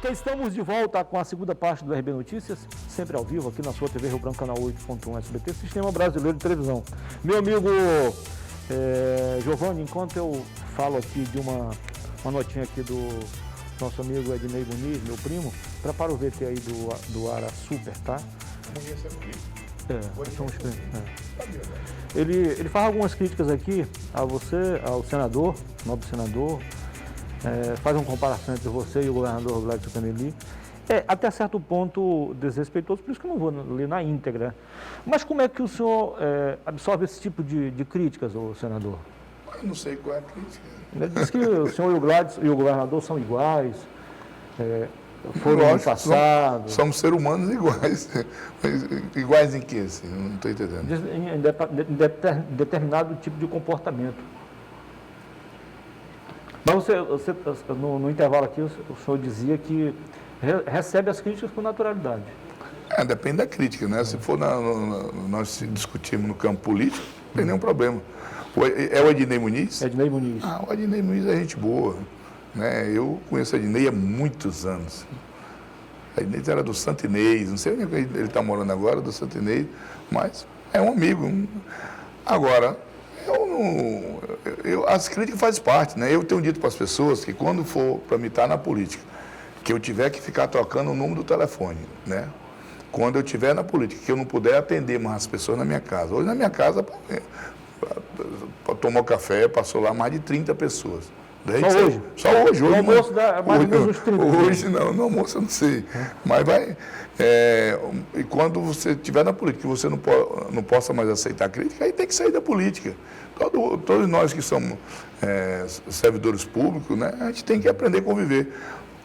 Ok, estamos de volta com a segunda parte do RB Notícias, sempre ao vivo, aqui na sua TV Rio Branco, canal 8.1 SBT, Sistema Brasileiro de Televisão. Meu amigo Giovanni, enquanto eu falo aqui de uma notinha aqui do nosso amigo Ednei Muniz, meu primo, prepara o VT aí do Ara Super, tá? Ele faz algumas críticas aqui a você, ao senador, nobre senador, faz uma comparação entre você e o governador Gladys Canelli. Até certo ponto desrespeitoso, por isso que eu não vou ler na íntegra. Mas como é que o senhor absorve esse tipo de críticas, ô senador? Eu não sei qual é a crítica. Ele diz que o senhor e o Gladys e o governador são iguais, foram no passado. Somos seres humanos iguais. Iguais em quê? Assim? Não estou entendendo. Em determinado tipo de comportamento. Mas você no intervalo aqui, o senhor dizia que recebe as críticas com naturalidade. Depende da crítica, né? Se for nós discutirmos no campo político, não tem nenhum problema. É o Ednei Muniz? Ednei Muniz. O Ednei Muniz é gente boa. Né? Eu conheço o Ednei há muitos anos. O Ednei era do Santo Inês, não sei onde ele está morando agora, do Santo Inês, mas é um amigo. Agora, as críticas fazem parte, né? Eu tenho dito para as pessoas que quando for para me estar na política, que eu tiver que ficar trocando o número do telefone, né? Quando eu estiver na política, que eu não puder atender mais as pessoas na minha casa. Hoje na minha casa, para tomar café, passou lá mais de 30 pessoas. Só hoje? Só hoje. No almoço dá mais ou menos uns 30. Hoje não, no almoço eu não sei. Mas vai... e quando você estiver na política, que você não possa mais aceitar crítica, aí tem que sair da política. Todos nós que somos servidores públicos, né, a gente tem que aprender a conviver.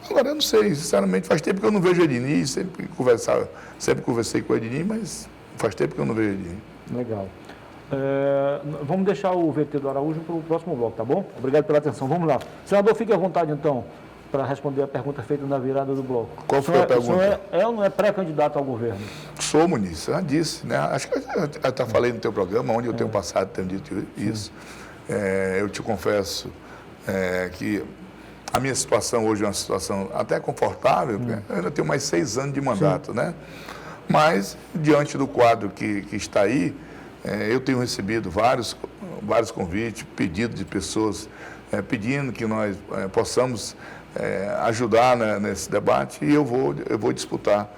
Agora, eu não sei, sinceramente, faz tempo que eu não vejo o Ednei, sempre conversei com o Ednei, mas faz tempo que eu não vejo o Ednei. Legal. Vamos deixar o VT do Araújo para o próximo bloco, tá bom? Obrigado pela atenção. Vamos lá. Senador, fique à vontade, então, para responder a pergunta feita na virada do bloco. Qual foi a pergunta? O senhor é ou não é pré-candidato ao governo? Sou, Muniz, já disse, né? Acho que eu até falei no teu programa, onde eu tenho passado, tenho dito isso. Eu te confesso que a minha situação hoje é uma situação até confortável, porque eu ainda tenho mais 6 anos de mandato, né? Mas, diante do quadro que está aí, eu tenho recebido vários convites, pedidos de pessoas pedindo que nós possamos ajudar, né, nesse debate, e eu vou disputar.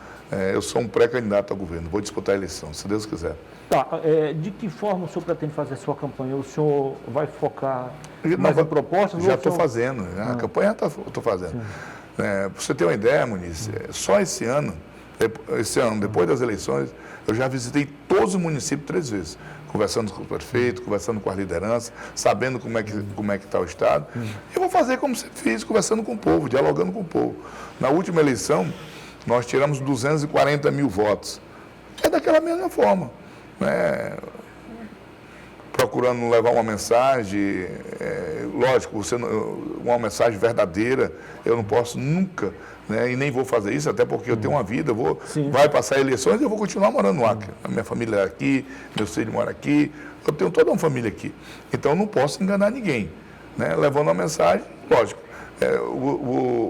Eu sou um pré-candidato ao governo, vou disputar a eleição, se Deus quiser. Tá, de que forma o senhor pretende fazer a sua campanha? O senhor vai focar mais em propostas? Já estou fazendo, né? A campanha estou fazendo. Para você ter uma ideia, Muniz, só esse ano, depois das eleições, eu já visitei todos os municípios 3 vezes, conversando com o prefeito, conversando com a liderança, sabendo como é que está o Estado. Eu vou fazer como sempre fiz, conversando com o povo, dialogando com o povo. Na última eleição, nós tiramos 240 mil votos. É daquela mesma forma, né? Procurando levar uma mensagem, lógico, uma mensagem verdadeira. Eu não posso nunca, né, e nem vou fazer isso, até porque eu tenho uma vida, vai passar eleições e eu vou continuar morando no Acre. A minha família é aqui, meu filho mora aqui, eu tenho toda uma família aqui. Então eu não posso enganar ninguém, né, levando uma mensagem, lógico.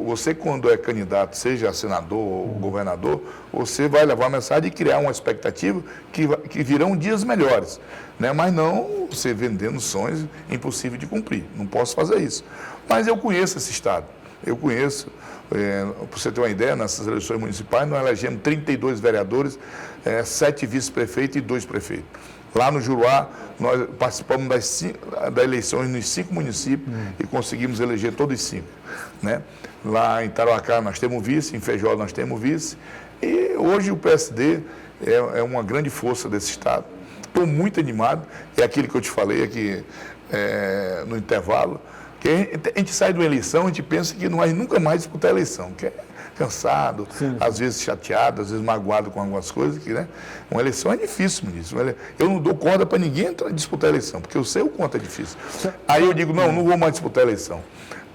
Você, quando é candidato, seja senador ou governador, você vai levar a mensagem e criar uma expectativa que virão dias melhores, né? Mas não você vendendo sonhos impossíveis de cumprir. Não posso fazer isso. Mas eu conheço esse Estado. Eu conheço, para você ter uma ideia, nessas eleições municipais, nós elegemos 32 vereadores, 7 vice-prefeitos e 2 prefeitos. Lá no Juruá, nós participamos das eleições nos 5 municípios e conseguimos eleger todos os 5. Né? Lá em Tarauacá nós temos vice, em Feijó nós temos vice. E hoje o PSD é uma grande força desse Estado. Estou muito animado, é aquilo que eu te falei aqui no intervalo, que a gente sai de uma eleição, a gente pensa que nós nunca mais disputar a eleição, que é cansado, às vezes chateado, às vezes magoado com algumas coisas, que, né? Uma eleição é difícil, ministro. Eu não dou corda para ninguém disputar a eleição, porque eu sei o quanto é difícil. Aí eu digo, não vou mais disputar a eleição.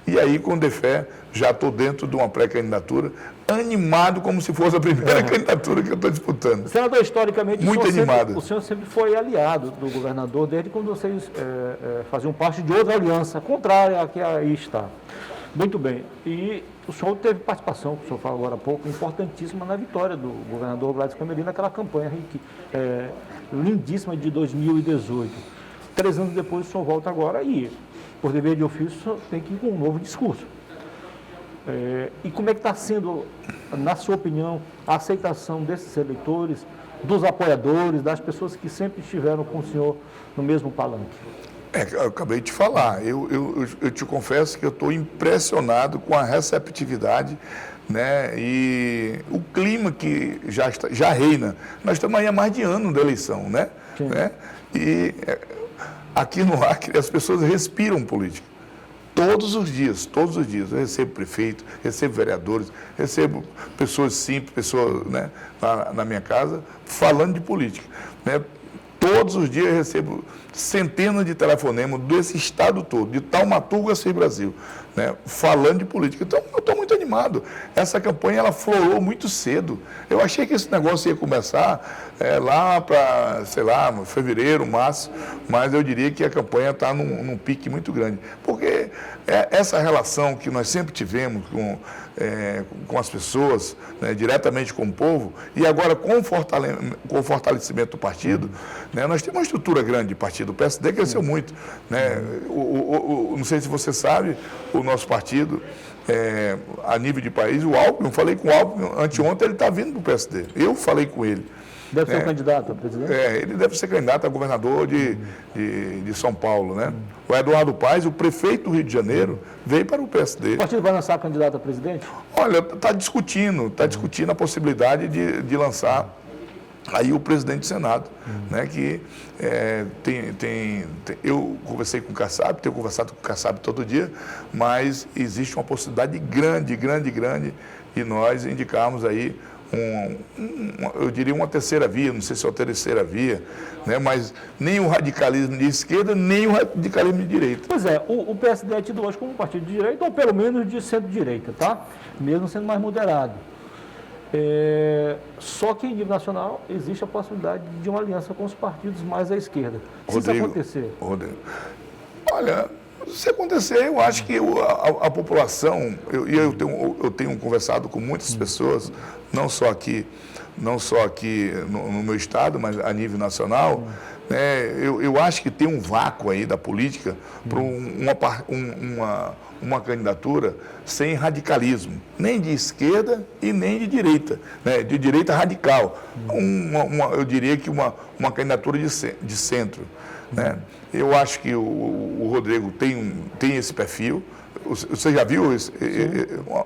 E aí, com fé, já estou dentro de uma pré-candidatura, animado como se fosse a primeira candidatura que eu estou disputando. Senador, historicamente, muito animado. O senhor sempre foi aliado do governador, desde quando vocês faziam parte de outra aliança, contrária à que aí está. Muito bem. E o senhor teve participação, o senhor falou agora há pouco, importantíssima na vitória do governador Gladys Cameli naquela campanha lindíssima de 2018. 3 anos depois o senhor volta agora e, por dever de ofício, o senhor tem que ir com um novo discurso. E como é que está sendo, na sua opinião, a aceitação desses eleitores, dos apoiadores, das pessoas que sempre estiveram com o senhor no mesmo palanque? Eu acabei de falar, eu te confesso que eu estou impressionado com a receptividade, né, e o clima que já reina. Nós estamos aí há mais de ano da eleição, né? E aqui no Acre as pessoas respiram política. Todos os dias. Eu recebo prefeito, recebo vereadores, recebo pessoas simples, pessoas, né, na minha casa, falando de política, né? Todos os dias eu recebo centenas de telefonemas desse estado todo, de Taumaturgo a Cis Brasil, né, falando de política. Então, eu estou muito animado. Essa campanha, ela florou muito cedo. Eu achei que esse negócio ia começar lá para, sei lá, fevereiro, março, mas eu diria que a campanha está num pique muito grande. Porque essa relação que nós sempre tivemos com as pessoas, né, diretamente com o povo, e agora com o fortalecimento do partido, né, nós temos uma estrutura grande de partido. O PSD cresceu muito, né? Não sei se você sabe, o nosso partido, a nível de país, o Alckmin, eu falei com o Alckmin anteontem, ele está vindo para o PSD. Eu falei com ele. Deve ser um candidato a presidente? Ele deve ser candidato a governador de São Paulo, né? O Eduardo Paes, o prefeito do Rio de Janeiro, veio para o PSD. O partido vai lançar candidato a presidente? Olha, está discutindo a possibilidade de lançar aí o presidente do Senado, né, que eu conversei com o Kassab, tenho conversado com o Kassab todo dia, mas existe uma possibilidade grande, e nós indicarmos aí eu diria uma terceira via, não sei se é a terceira via, né, mas nem o radicalismo de esquerda, nem o radicalismo de direita. Pois é, o PSD é tido hoje como um partido de direita, ou pelo menos de centro-direita, tá? Mesmo sendo mais moderado. Só que em nível nacional existe a possibilidade de uma aliança com os partidos mais à esquerda. Se isso acontecer... Rodrigo, olha, se acontecer, eu acho que a população, eu tenho conversado com muitas pessoas, não só aqui no meu estado, mas a nível nacional, né, eu acho que tem um vácuo aí da política para uma candidatura sem radicalismo, nem de esquerda e nem de direita, né, de direita radical. Eu diria que uma candidatura de centro. Né? Eu acho que o Rodrigo tem esse perfil. Você já viu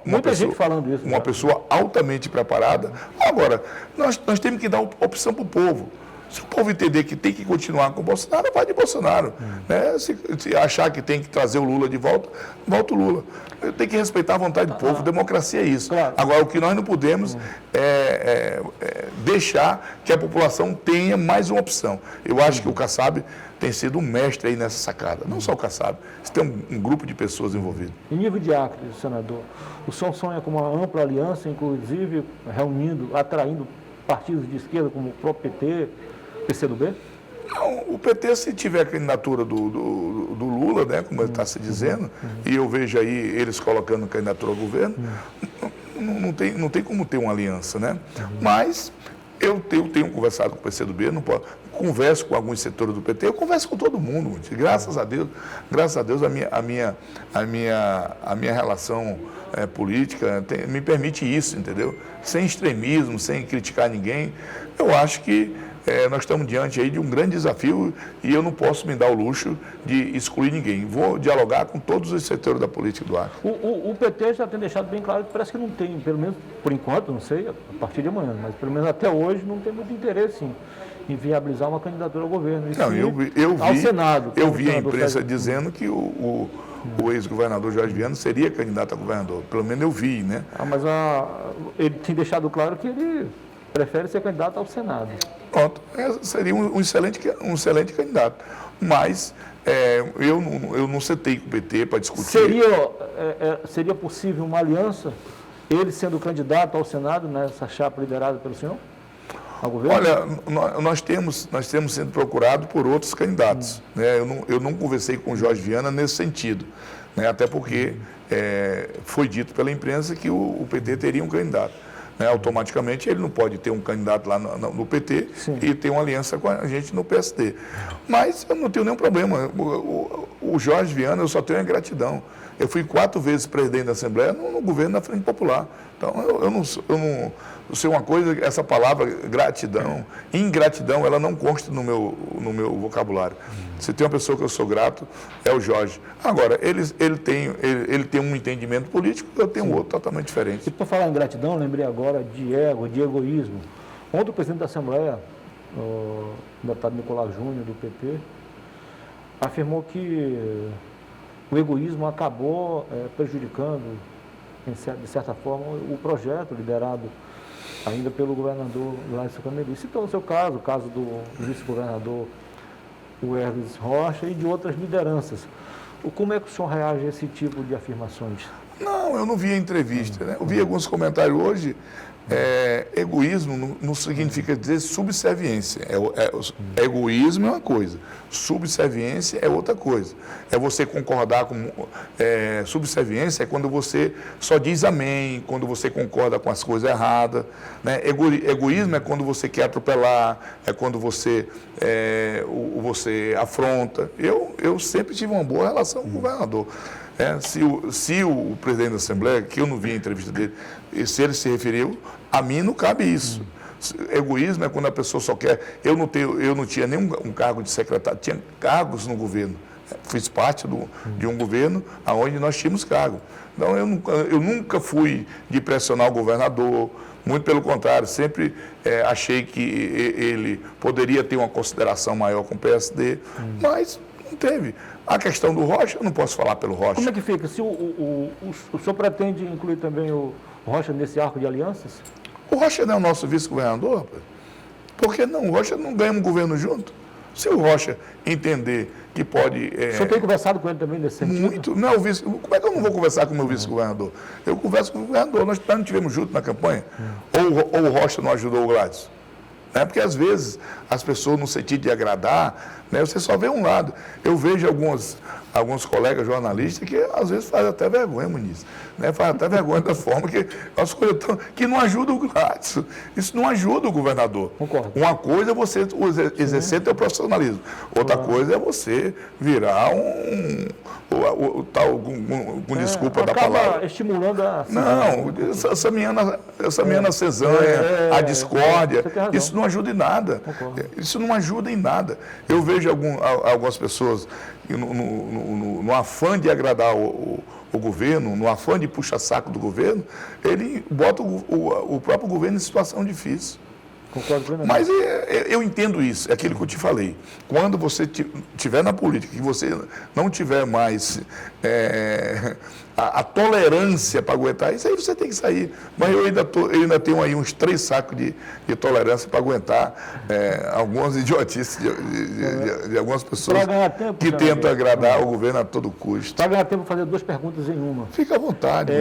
muita gente falando isso? Uma pessoa altamente preparada. Agora, nós temos que dar opção para o povo. Se o povo entender que tem que continuar com o Bolsonaro, vai de Bolsonaro. Né? Se achar que tem que trazer o Lula de volta, volta o Lula. Tem que respeitar a vontade do povo, democracia é isso. Claro. Agora, o que nós não podemos é deixar que a população tenha mais uma opção. Eu acho que o Kassab tem sido um mestre aí nessa sacada. Não só o Kassab, você tem um grupo de pessoas envolvidas. Em nível de Acre, senador, o senhor sonha com uma ampla aliança, inclusive atraindo partidos de esquerda como o próprio PT, PCdoB? Não, o PT, se tiver a candidatura do Lula, né, como ele está se dizendo, e eu vejo aí eles colocando candidatura ao governo, não tem como ter uma aliança, né? Mas eu tenho conversado com o PCdoB, converso com alguns setores do PT, eu converso com todo mundo, graças a Deus a minha relação política me permite isso, entendeu? Sem extremismo, sem criticar ninguém. Eu acho que nós estamos diante aí de um grande desafio e eu não posso me dar o luxo de excluir ninguém. Vou dialogar com todos os setores da política do Acre. O PT já tem deixado bem claro que parece que não tem, pelo menos por enquanto, não sei, a partir de amanhã, mas pelo menos até hoje não tem muito interesse em viabilizar uma candidatura ao governo. Ao Senado. Eu vi a imprensa dizendo que o ex-governador Jorge Viana seria candidato a governador. Pelo menos eu vi, né? Mas ele tem deixado claro que ele prefere ser candidato ao Senado. Pronto, seria um excelente candidato. Mas eu não sentei com o PT para discutir. Seria possível uma aliança, ele sendo candidato ao Senado, nessa chapa liderada pelo senhor? ao governo? Olha, nós temos sendo procurado por outros candidatos. Né? Eu não conversei com o Jorge Viana nesse sentido, né? Até porque foi dito pela imprensa que o PT teria um candidato. Né? Automaticamente ele não pode ter um candidato lá no PT e ter uma aliança com a gente no PSD. Mas eu não tenho nenhum problema. O Jorge Viana, eu só tenho a gratidão. Eu fui 4 vezes presidente da Assembleia no governo da Frente Popular. Então, eu não sei uma coisa, essa palavra gratidão, ingratidão, ela não consta no meu vocabulário. Se tem uma pessoa que eu sou grato, é o Jorge. Agora, ele tem um entendimento político, eu tenho outro totalmente diferente. E por falar em gratidão, lembrei agora de egoísmo. Ontem o presidente da Assembleia, o deputado Nicolás Júnior, do PP, afirmou que o egoísmo acabou prejudicando, de certa forma, o projeto liderado ainda pelo governador Gladys Cameli. Citou o seu caso, o caso do vice-governador Hermes Rocha e de outras lideranças. Como é que o senhor reage a esse tipo de afirmações? Não, eu não vi a entrevista. Né? Eu vi alguns comentários hoje. Egoísmo não significa dizer subserviência. Egoísmo é uma coisa, subserviência é outra coisa. É você concordar com... subserviência é quando você só diz amém, quando você concorda com as coisas erradas. Né? Egoísmo é quando você quer atropelar, é quando você afronta. Eu sempre tive uma boa relação com o governador. Se o presidente da Assembleia, que eu não vi a entrevista dele, se ele se referiu, a mim não cabe isso. Egoísmo é quando a pessoa só quer... Eu não tinha nenhum cargo de secretário, tinha cargos no governo. Fiz parte de um governo onde nós tínhamos cargo. Então, eu nunca fui de pressionar o governador, muito pelo contrário, sempre achei que ele poderia ter uma consideração maior com o PSD, mas não teve. A questão do Rocha, eu não posso falar pelo Rocha. Como é que fica? Se o senhor pretende incluir também o Rocha nesse arco de alianças? O Rocha não é o nosso vice-governador, rapaz. Por que não? O Rocha não ganha um governo junto. Se o Rocha entender que pode... O senhor tem conversado com ele também nesse sentido? Muito. Não, como é que eu não vou conversar com o meu vice-governador? Eu converso com o governador. Nós não estivemos juntos na campanha. Ou o Rocha não ajudou o Gladys? Porque às vezes as pessoas, no sentido de agradar, você só vê um lado. Eu vejo alguns colegas jornalistas que às vezes fazem até vergonha, Muniz. Fazem até vergonha da forma que não ajuda o Gladys. Isso não ajuda o governador. Concordo. Uma coisa é você exercer teu profissionalismo. Outra coisa é você virar com desculpa da palavra. Acaba estimulando a... Não, essa minha cesanha, a discórdia, isso não ajuda em nada. Isso não ajuda em nada. Eu vejo algumas pessoas no afã de agradar o governo, no afã de puxar saco do governo, ele bota o próprio governo em situação difícil. Concordo plenamente. Mas eu entendo isso, é aquilo que eu te falei. Quando você estiver na política, que você não tiver mais a tolerância para aguentar isso, aí você tem que sair. Mas eu ainda tenho aí uns 3 sacos de tolerância para aguentar algumas idiotices de algumas pessoas que tentam agradar o governo a todo custo. Para ganhar tempo, vou fazer 2 perguntas em uma. Fica à vontade.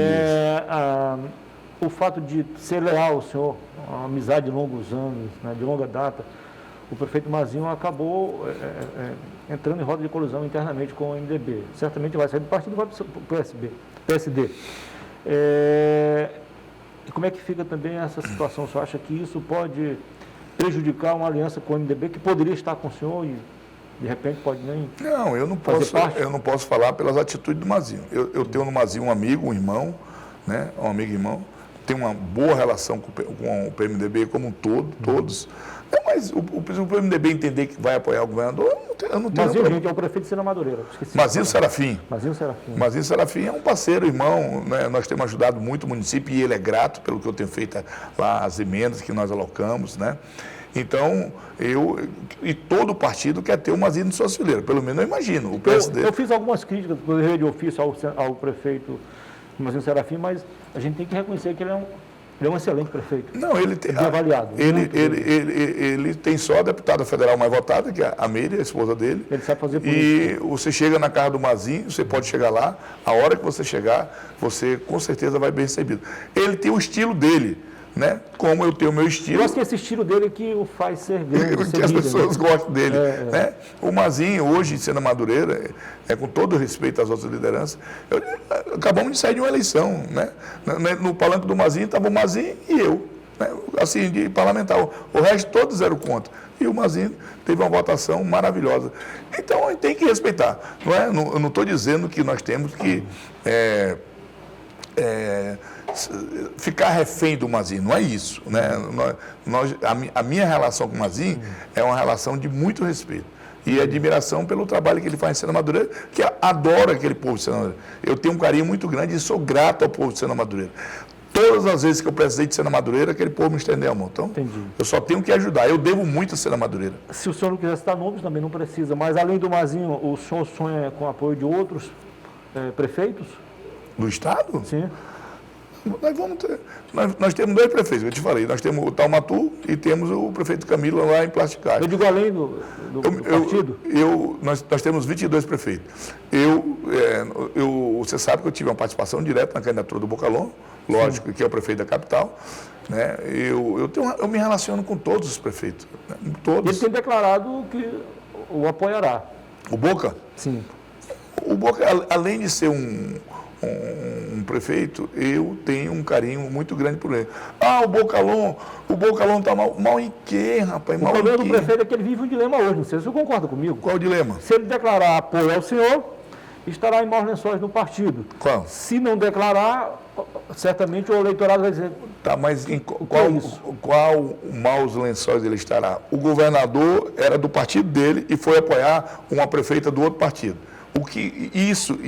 O fato de ser leal ao senhor, uma amizade de longos anos, de longa data, o prefeito Mazinho acabou entrando em roda de colisão internamente com o MDB. Certamente vai sair do partido e vai para o PSD. E como é que fica também essa situação? O senhor acha que isso pode prejudicar uma aliança com o MDB que poderia estar com o senhor e de repente pode nem... Não, eu não posso falar pelas atitudes do Mazinho. Eu tenho no Mazinho um amigo, um irmão, um amigo e irmão. Tem uma boa relação com o PMDB como um todo, todos. Mas o PMDB entender que vai apoiar o governador, eu não tenho Mazinho, gente, é o prefeito de Sena Madureira. Mazinho Serafim. Mazinho Serafim é um parceiro, irmão. Nós temos ajudado muito o município e ele é grato pelo que eu tenho feito lá, as emendas que nós alocamos, Então, e todo partido quer ter o Mazinho de sua fileira, pelo menos eu imagino. O PSD... eu fiz algumas críticas de ofício ao prefeito Mazinho Serafim, mas a gente tem que reconhecer que ele é um excelente prefeito. Não, ele tem avaliado. Ele tem só a deputada federal mais votada, que é a Meire, a esposa dele. Ele sabe fazer política. E você chega na casa do Mazinho, você pode chegar lá, a hora que você chegar, você com certeza vai bem recebido. Ele tem o estilo dele. né? Como eu tenho o meu estilo. Eu acho que esse estilo dele que o faz ser grande. Que as pessoas gostam dele. Né? O Mazinho, hoje, sendo Madureira, com todo respeito às outras lideranças, acabamos de sair de uma eleição. Né? No palanque do Mazinho estava o Mazinho e eu. Né? Assim, de parlamentar. O resto todos eram contra. E o Mazinho teve uma votação maravilhosa. Então, a gente tem que respeitar. Não é? Eu não estou dizendo que nós temos que ficar refém do Mazinho, não é isso. Né? A minha relação com o Mazinho é uma relação de muito respeito e admiração pelo trabalho que ele faz em Sena Madureira, que adoro aquele povo de Sena Madureira. Eu tenho um carinho muito grande e sou grato ao povo de Sena Madureira. Todas as vezes que eu precisei de Sena Madureira, aquele povo me estendeu a mão. Então, eu só tenho que ajudar. Eu devo muito a Sena Madureira. Se o senhor não quiser citar nomes, também não precisa. Mas, além do Mazinho, o senhor sonha com o apoio de outros prefeitos? Do Estado? Sim. Nós temos 2 prefeitos, eu te falei. Nós temos o Taumatu e temos o prefeito Camilo lá em Plasticário. Eu digo além do partido? Nós temos 22 prefeitos. Você sabe que eu tive uma participação direta na candidatura do Bocalon, lógico, que é o prefeito da capital. Né? Eu me relaciono com todos os prefeitos. Né? Todos. Ele tem declarado que o apoiará. O Boca? Sim. O Boca, além de ser um prefeito, eu tenho um carinho muito grande por ele. O Bocalon está mal. Mal em quê, rapaz? O problema do prefeito é que ele vive um dilema hoje, não sei se você concorda comigo. Qual o dilema? Se ele declarar apoio ao senhor, estará em maus lençóis no partido. Qual? Se não declarar, certamente o eleitorado vai dizer... Tá, mas em qual maus lençóis ele estará? O governador era do partido dele e foi apoiar uma prefeita do outro partido. Isso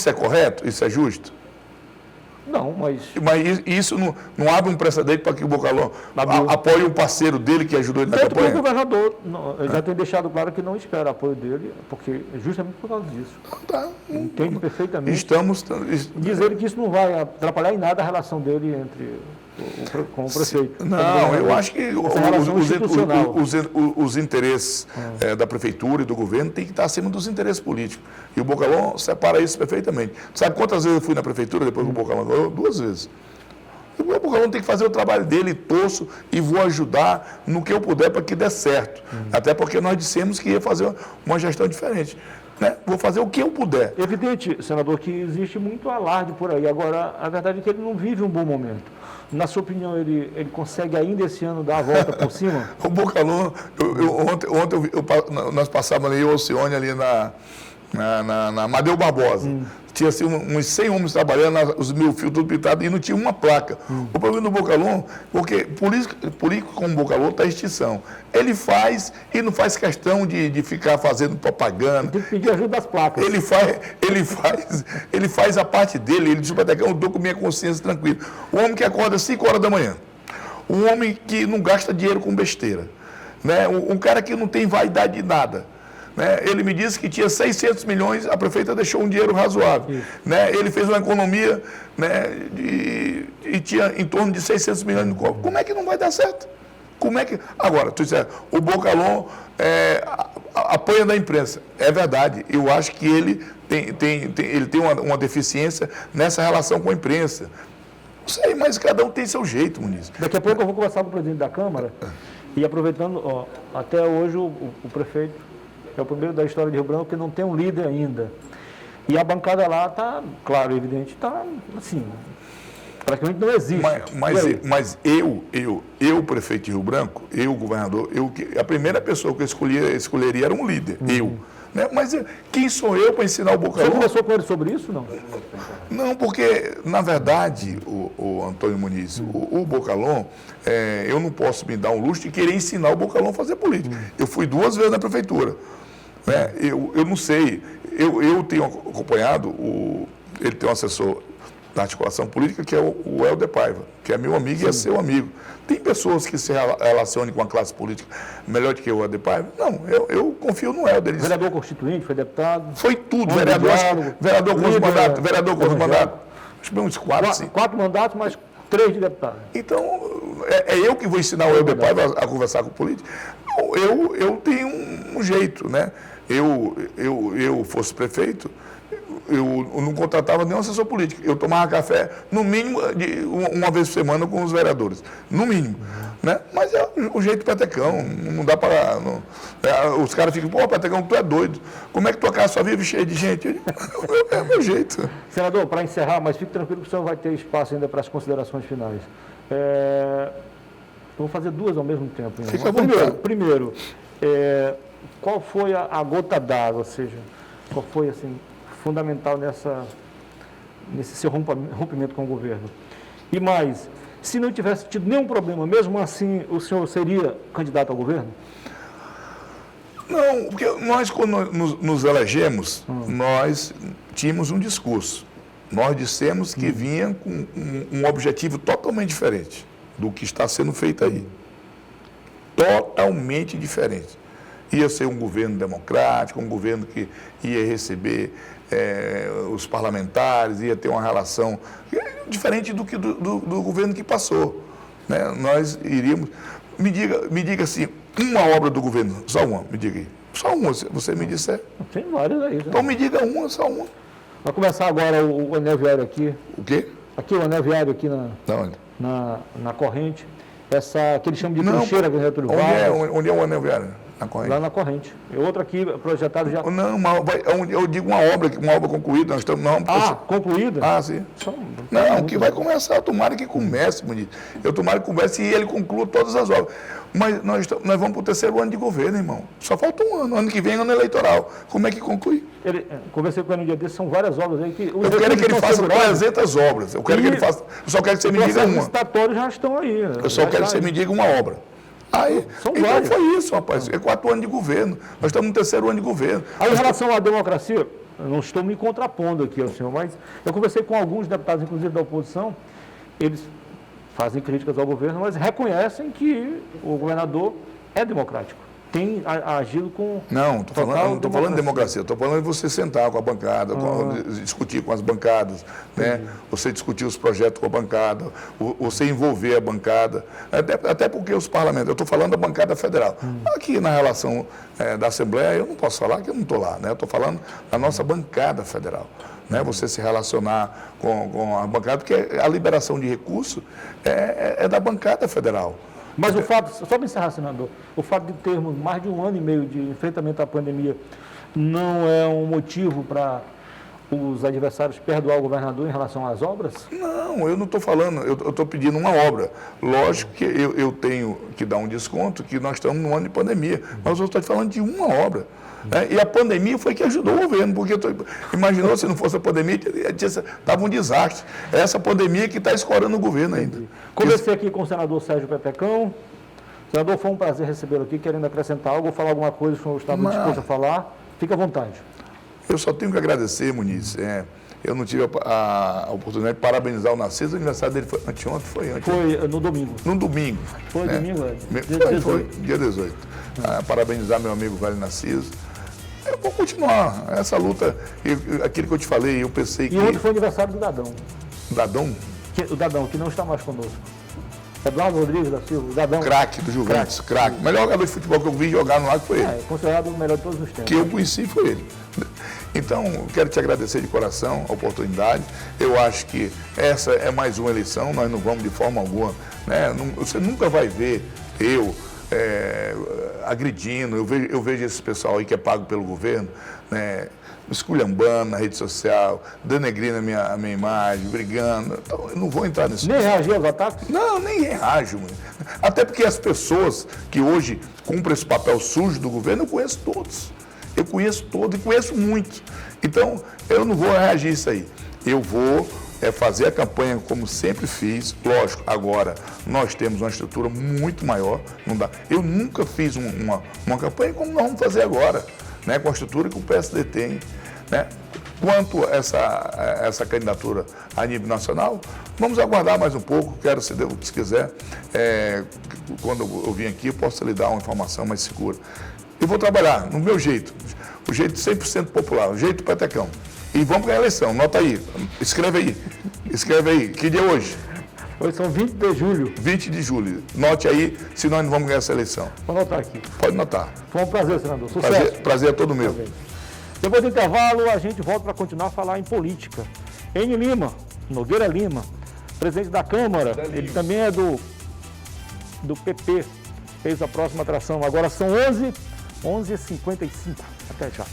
é correto? Isso é justo? Não, mas isso não abre um precedente para que o Bocalon apoie um parceiro dele que ajudou ele na campanha? O governador já tem deixado claro que não espera apoio dele, porque justamente por causa disso. Tá. Entende perfeitamente. Diz ele que isso não vai atrapalhar em nada a relação dele com o prefeito. Não, eu acho que os interesses da prefeitura e do governo têm que estar acima dos interesses políticos. E o Bocalon separa isso perfeitamente. Sabe quantas vezes eu fui na prefeitura depois que o Bocalon ganhou? 2 vezes. E o Bocalon tem que fazer o trabalho dele, torço e vou ajudar no que eu puder para que dê certo. Até porque nós dissemos que ia fazer uma gestão diferente. Né? Vou fazer o que eu puder. Evidente, senador, que existe muito alarde por aí. Agora, a verdade é que ele não vive um bom momento. Na sua opinião, ele consegue ainda esse ano dar a volta por cima? O Bocalon, ontem nós passávamos ali, eu e o Alcione ali na Amadeu Barbosa. Tinha assim, uns 100 homens trabalhando, os 1000 fios tudo pintado, e não tinha uma placa. O problema do Bocalon, porque político como o Bocalon está em extinção. Ele faz e não faz questão de ficar fazendo propaganda. Tem que pedir ajuda das placas. Ele faz a parte dele, ele diz, eu estou com minha consciência tranquila. O homem que acorda às 5 horas da manhã. Um homem que não gasta dinheiro com besteira. Né? Um cara que não tem vaidade de nada. Né? Ele me disse que tinha 600 milhões, a prefeita deixou um dinheiro razoável. Né? Ele fez uma economia, né, e tinha em torno de 600 milhões no corpo. Como é que não vai dar certo? Agora, tu disse, o Bocalon apoia da imprensa. É verdade, eu acho que ele tem uma deficiência nessa relação com a imprensa. Não sei, mas cada um tem seu jeito, Muniz. Daqui a pouco eu vou conversar com o presidente da Câmara e aproveitando, até hoje o prefeito é o primeiro da história de Rio Branco que não tem um líder ainda. E a bancada lá está, claro, evidente, está assim, praticamente não existe. Mas eu, prefeito de Rio Branco, eu, governador, a primeira pessoa que eu escolheria era um líder, eu. Né? Mas quem sou eu para ensinar o Bocalon? Você conversou com ele sobre isso, não? Não, porque, na verdade, o Antônio Muniz, o Bocalon, eu não posso me dar um luxo de querer ensinar o Bocalon a fazer política. Eu fui 2 vezes na prefeitura. Né? Eu não sei, eu tenho acompanhado, ele tem um assessor da articulação política, que é o Helder Paiva, que é meu amigo e é seu amigo. Tem pessoas que se relacionam com a classe política melhor do que o Helder Paiva? Não, eu confio no Helder. Vereador constituinte, foi deputado? Foi tudo, vereador com os mandatos, vereador com os mandatos. Acho que uns 4, 5. 4 mandatos, mais 3 de deputado. Então, é eu que vou ensinar o Helder Paiva a conversar com política? Eu tenho um jeito, né? Eu fosse prefeito, eu não contratava nenhum assessor político. Eu tomava café, no mínimo, uma vez por semana com os vereadores. No mínimo. Né? Mas é o jeito petecão. Não dá para... os caras ficam, pô, petecão, tu é doido. Como é que tua casa só vive cheia de gente? Eu digo, é o meu jeito. Senador, para encerrar, mas fique tranquilo que o senhor vai ter espaço ainda para as considerações finais. Vou fazer duas ao mesmo tempo. Fica à vontade. Primeiro, qual foi a gota d'água, ou seja, qual foi assim, fundamental nesse seu rompimento com o governo? E mais, se não tivesse tido nenhum problema, mesmo assim, o senhor seria candidato ao governo? Não, porque nós, quando nos elegemos, nós tínhamos um discurso. Nós dissemos que vinha com um objetivo totalmente diferente do que está sendo feito aí. Totalmente diferente. Ia ser um governo democrático, um governo que ia receber os parlamentares, ia ter uma relação diferente do que do governo que passou. Né? Nós iríamos... Me diga assim, uma obra do governo, só uma, me diga aí. Só uma, se você me disser. Tem várias aí. Já. Então me diga uma, só uma. Vai começar agora o anel viário aqui. O quê? Aqui o anel viário aqui na corrente. Essa que eles chamam de trincheira, Getúlio Vargas. Onde é o anel viário? Na corrente. Lá na corrente. E outra aqui projetada já. Não, eu digo uma obra concluída. Nós estamos, concluída? Ah, sim. Não, que vai começar. Tomara que comece, bonito. Eu tomara que comece e ele conclua todas as obras. Mas nós vamos para o 3º ano de governo, irmão. Só falta um ano. Ano que vem é ano eleitoral. Como é que conclui? Conversei com ele no dia desse, são várias obras aí que... Eu quero que ele faça 300 obras. Eu quero que ele faça... Eu só quero que você me diga uma. Os licitatórios já estão aí. Eu só quero que você me diga uma obra. Aí, então foi isso, rapaz. É 4 anos de governo. Nós estamos no 3º ano de governo. Aí, em relação à democracia, eu não estou me contrapondo aqui ao senhor, mas eu conversei com alguns deputados, inclusive da oposição, eles fazem críticas ao governo, mas reconhecem que o governador é democrático. Tem agido com... Não estou falando de democracia, estou falando de você sentar com a bancada, discutir com as bancadas, né? Você discutir os projetos com a bancada, você envolver a bancada, até porque os parlamentos, eu estou falando da bancada federal. Aqui na relação da Assembleia, eu não posso falar que eu não estou lá, né? Eu estou falando da nossa bancada federal. Né, você se relacionar com a bancada, porque a liberação de recursos é da bancada federal. Mas o fato, só para encerrar, senador, o fato de termos mais de 1 ano e meio de enfrentamento à pandemia não é um motivo para os adversários perdoar o governador em relação às obras? Não, eu não estou falando, eu estou pedindo uma obra. Lógico que eu tenho que dar um desconto, que nós estamos num ano de pandemia, mas eu estou falando de uma obra. E a pandemia foi que ajudou o governo, porque imaginou se não fosse a pandemia, estava um desastre. É essa pandemia que está escorando o governo ainda. Conversei aqui com o senador Sérgio Pepecão. Senador, foi um prazer recebê-lo aqui, querendo acrescentar algo ou falar alguma coisa que o senhor estava disposto a falar. Fique à vontade. Eu só tenho que agradecer, Muniz. Eu não tive a oportunidade de parabenizar o Narciso, o aniversário dele foi anteontem, foi antes? Foi no domingo. No domingo. Foi domingo, Foi dia 18. Parabenizar meu amigo Velho Narciso. Eu vou continuar essa luta, aquilo que eu te falei, eu pensei que... E ontem foi aniversário do Dadão. Dadão? O Dadão, que não está mais conosco. Eduardo Rodrigues da Silva, o Dadão. Craque do Juventus, craque. O melhor jogador de futebol que eu vi jogar no lado foi ele. Considerado o melhor de todos os tempos. Que eu conheci foi ele. Então, quero te agradecer de coração a oportunidade. Eu acho que essa é mais uma eleição, nós não vamos de forma alguma, né? Você nunca vai ver eu agredindo, eu vejo esse pessoal aí que é pago pelo governo, né, esculhambando na rede social, denegrindo a minha imagem, brigando. Então, eu não vou entrar nisso. Nem reagir aos ataques? Não, nem reajo. Até porque as pessoas que hoje cumprem esse papel sujo do governo, eu conheço todos. Eu conheço todos e conheço muitos. Então, eu não vou reagir a isso aí. Eu vou fazer a campanha como sempre fiz. Lógico, agora nós temos uma estrutura muito maior. Não dá. Eu nunca fiz uma campanha como nós vamos fazer agora, né, com a estrutura que o PSD tem. Né? Quanto a essa candidatura a nível nacional, vamos aguardar mais um pouco. Quero, se quiser, quando eu vim aqui, eu posso lhe dar uma informação mais segura. Eu vou trabalhar no meu jeito, o jeito 100% popular, o jeito petecão. E vamos ganhar a eleição. Nota aí, escreve aí. Que dia é hoje? Hoje são 20 de julho. 20 de julho. Note aí se nós não vamos ganhar essa eleição. Vou anotar aqui. Pode notar. Foi um prazer, senador. Sucesso. Prazer é todo meu. Depois do intervalo, a gente volta para continuar a falar em política. N. Lima, Nogueira Lima, presidente da Câmara, ele também é do PP, fez a próxima atração. Agora são 11h55. Até já.